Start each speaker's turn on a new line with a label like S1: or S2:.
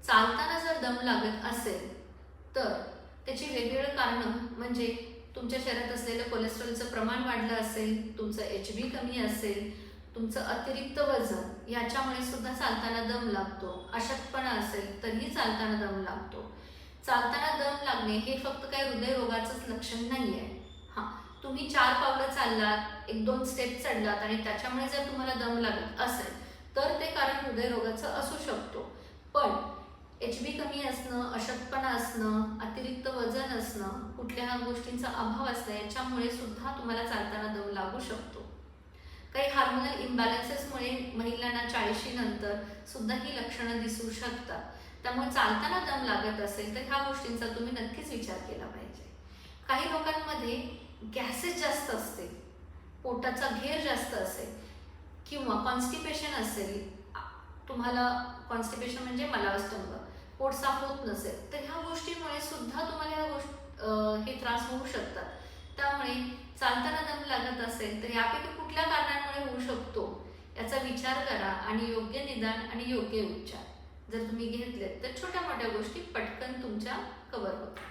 S1: चालताना जर दम लागत असेल तर त्याची वेगवेगळी कारणं म्हणजे तुमच्या शरीरात असलेलं कोलेस्ट्रॉलचं प्रमाण वाढलं असेल, तुमचं HB कमी असेल, तुमचं अतिरिक्त वजन याच्यामुळे सुद्धा चालताना दम लागतो, अशक्तपणा असेल तरीही चालताना दम लागतो. चालताना दम लागणे हे फक्त काही हृदयरोगाचंच लक्षण नाही आहे. हां, तुम्ही 4 पावलं चाललात, 1-2 स्टेप चढलात आणि त्याच्यामुळे जर तुम्हाला दम लागत असेल तर ते कारण हृदयरोगाचं असू शकतो. पण HB कमी असणं, अशक्तपणा असणं, अतिरिक्त वजन असणं, कुठल्या गोष्टींचा अभाव असणं याच्यामुळे सुद्धा तुम्हाला चालताना दम लागू शकतो. काही हार्मोनल इम्बॅलन्सेसमुळे महिलांना 40शी नंतर सुद्धा ही लक्षणं दिसू शकतात. त्यामुळे चालताना दम लागत असेल तर ह्या गोष्टींचा तुम्ही नक्कीच विचार केला पाहिजे. काही लोकांमध्ये गॅसेस जास्त असते, पोटाचा घेर जास्त असेल किंवा कॉन्स्टिपेशन असेल, तुम्हाला कॉन्स्टिपेशन म्हणजे मलावस्तंभ, पोट साफ होत नसेल तर ह्या गोष्टींमुळे सुद्धा तुम्हाला हे त्रास होऊ शकतात. त्यामुळे चालताना दम लागत असेल तर यापैकी कुठल्या कारणांमुळे होऊ शकतो याचा विचार करा आणि योग्य निदान आणि योग्य उपचार जर तुम्ही घेतले तर छोट्या मोठ्या गोष्टी पटकन तुमच्या कव्हर होतात.